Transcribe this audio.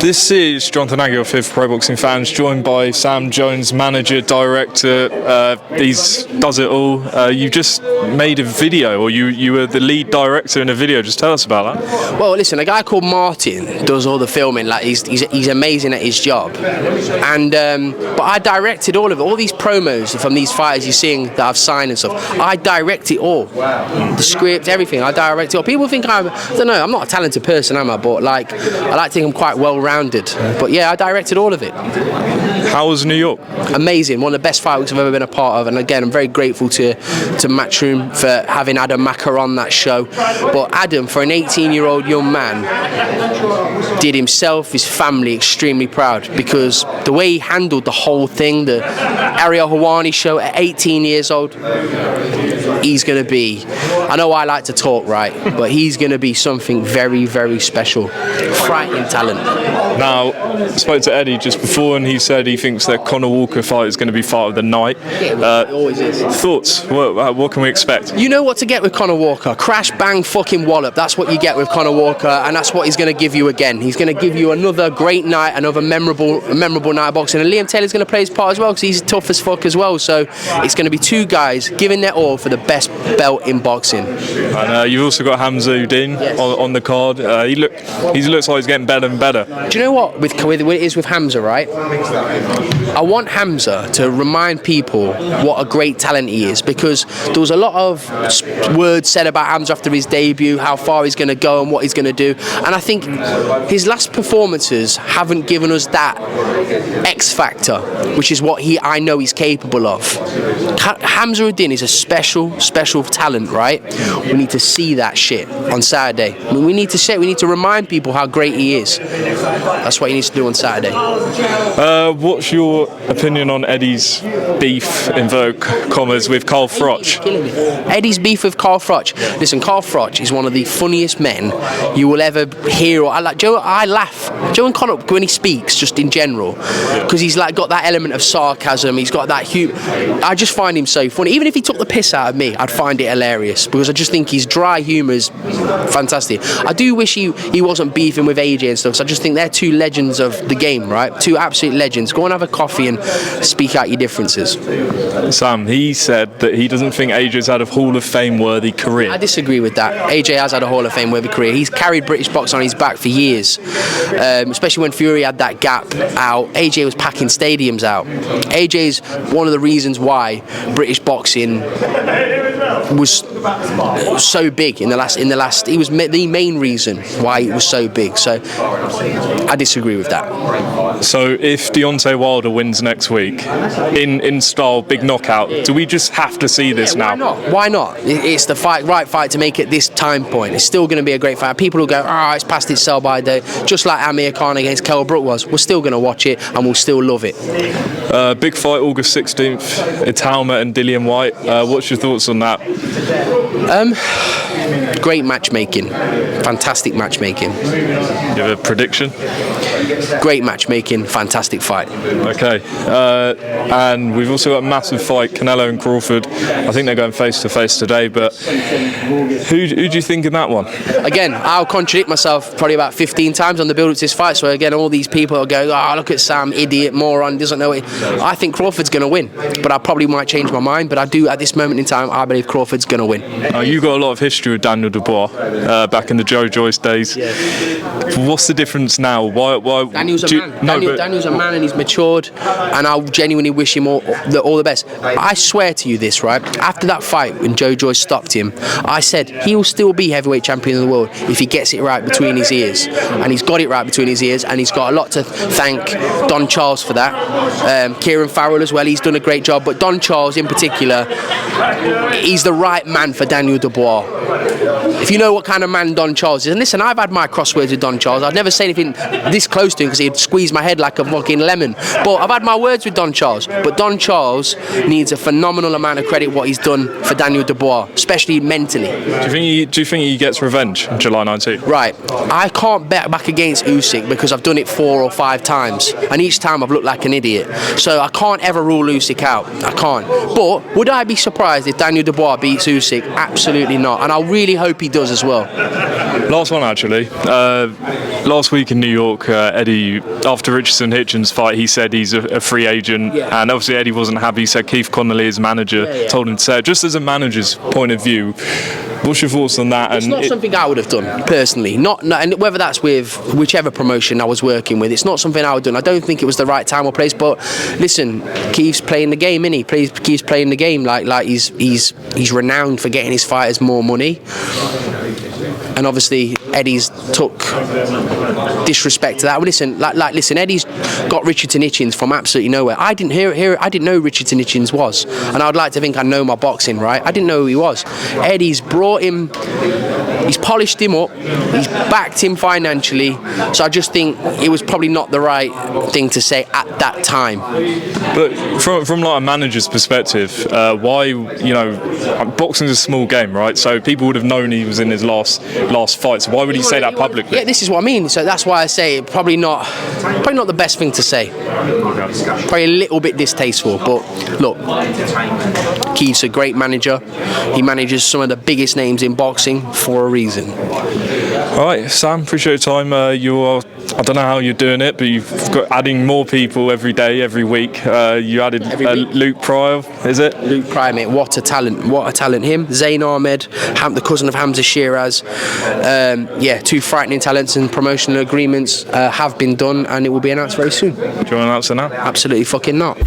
This is Jonathan Aggie of Fifth Pro Boxing Fans, joined by Sam Jones, manager, director. He does it all. You just made a video, or you were the lead director in a video. Just tell us about that. Well, listen, a guy called Martin does all the filming. Like he's amazing at his job. And but I directed all of it. All these promos from these fighters you're seeing that I've signed and stuff. I direct it all. The script, everything. I direct it all. People think I don't know. I'm not a talented person, am I? But like I like to think I'm quite well-rounded. But yeah, I directed all of it. How was New York? Amazing. One of the best fight weeks I've ever been a part of. And again, I'm very grateful to Matchroom for having Adam Macker on that show. But Adam, for an 18-year-old young man, did himself, his family extremely proud, because the way he handled the whole thing, the Ariel Helwani show at 18 years old, he's going to be, I know I like to talk, right, but he's going to be something very, very special. Frightening talent. Now, I spoke to Eddie just before, and he said he thinks that Conor Walker fight is going to be fight of the night. Yeah, it always is. Thoughts? What can we expect? You know what to get with Conor Walker. Crash, bang, fucking wallop. That's what you get with Conor Walker, and that's what he's going to give you again. He's going to give you another great night, another memorable night of boxing. And Liam Taylor's going to play his part as well, because he's tough as fuck as well. So it's going to be two guys giving their all for the best belt in boxing. And you've also got Hamza Uddin on the card. He looks like he's getting better and better. Do you know what? With it is with Hamza, right? I want Hamza to remind people what a great talent he is, because there was a lot of words said about Hamza after his debut, how far he's going to go and what he's going to do. And I think his last performances haven't given us that X factor, which is what I know he's capable of. Hamza Uddin is a special talent, right? We need to see that shit on Saturday. I mean, we need to remind people how great he is. That's what he needs to do on Saturday. What's your opinion on Eddie's beef, invoke commas, with Carl Froch? Eddie's beef with Carl Froch. Listen, Carl Froch is one of the funniest men you will ever hear. I laugh. Joe and Conor, when he speaks, just in general, because he's like got that element of sarcasm. He's got that I just find him so funny. Even if he took the piss out of me, I'd find it hilarious, because I just think his dry humour is fantastic. I do wish he wasn't beefing with AJ and stuff, so I just think they're two legends of the game, right? Two absolute legends. Go and have a coffee and speak out your differences. Sam, he said that he doesn't think AJ's had a Hall of Fame worthy career. I disagree with that. AJ has had a Hall of Fame worthy career. He's carried British boxing on his back for years, especially when Fury had that gap out. AJ was packing stadiums out. AJ's one of the reasons why British boxing was so big in the last. He was the main reason why it was so big. So I disagree with that. So if Deontay Wilder wins next week in style, big knockout, do we just have to see this now? Why not? It's the right fight to make at this time point. It's still going to be a great fight. People will go, it's past its sell-by day, just like Amir Khan against Kell Brook was. We're still going to watch it, and we'll still love it. Big fight August 16th, Italma and Dillian White. What's your thoughts on that? Great matchmaking. Fantastic matchmaking. You have a prediction? Great matchmaking, fantastic fight. Okay, and we've also got a massive fight, Canelo and Crawford. I think they're going face to face today, but who do you think in that one? Again, I'll contradict myself probably about 15 times on the build up to this fight, so again, all these people are going, look at Sam, idiot, moron, doesn't know it. I think Crawford's going to win, but I probably might change my mind, but I do, at this moment in time, I believe Crawford's going to win. You've got a lot of history with Daniel Dubois back in the Joe Joyce days. Yeah. What's the difference now? Why Daniel's a man. Daniel's a man, and he's matured, and I genuinely wish him all the best. I swear to you this, right? After that fight when Joe Joyce stopped him, I said he will still be heavyweight champion of the world if he gets it right between his ears, and he's got it right between his ears, and he's got a lot to thank Don Charles for that. Kieran Farrell as well, he's done a great job, but Don Charles in particular, he's the right man for Daniel Dubois. If you know what kind of man Don Charles is, and listen, I've had my crosswords with Don Charles. I'd never say anything this close to him because he'd squeeze my head like a fucking lemon. But I've had my words with Don Charles. But Don Charles needs a phenomenal amount of credit what he's done for Daniel Dubois, especially mentally. Do you think he gets revenge on July 19th? Right. I can't bet back against Usyk because I've done it 4 or 5 times, and each time I've looked like an idiot. So I can't ever rule Usyk out. I can't. But would I be surprised if Daniel Dubois beats Usyk? Absolutely not. And I really hope he he does as well. Last one actually. Last week in New York, Eddie, after Richardson Hitchens fight, he said he's a free agent, and obviously Eddie wasn't happy. He said Keith Connolly, his manager, told him to say it. Just as a manager's point of view, what's your thoughts on that? It's not something I would have done personally. Not, and whether that's with whichever promotion I was working with, it's not something I would have done. I don't think it was the right time or place. But listen, Keith's playing the game, isn't he? Keith's playing the game like he's renowned for getting his fighters more money. And obviously Eddie's took disrespect to that. Well, listen, Eddie's got Richardson Hitchens from absolutely nowhere. I didn't I didn't know who Richardson Hitchens was, and I'd like to think I know my boxing, right? I didn't know who he was. Eddie's brought him, he's polished him up, he's backed him financially. So I just think it was probably not the right thing to say at that time. But from like a manager's perspective, why, boxing's a small game, right? So people would have known he was in his last fight. So why would he say that publicly? Yeah, this is what I mean. So that's why I say probably not the best thing to say. Probably a little bit distasteful. But look, Keith's a great manager. He manages some of the biggest names in boxing for a reason. All right, Sam, appreciate your time. I don't know how you're doing it, but you've got adding more people every day, every week. You added Luke Pryor, is it? Luke Pryor, mate, what a talent. Him, Zayn Ahmed, the cousin of Hamza Shiraz. 2 frightening talents, and promotional agreements have been done, and it will be announced very soon. Do you want to announce it now? Absolutely fucking not.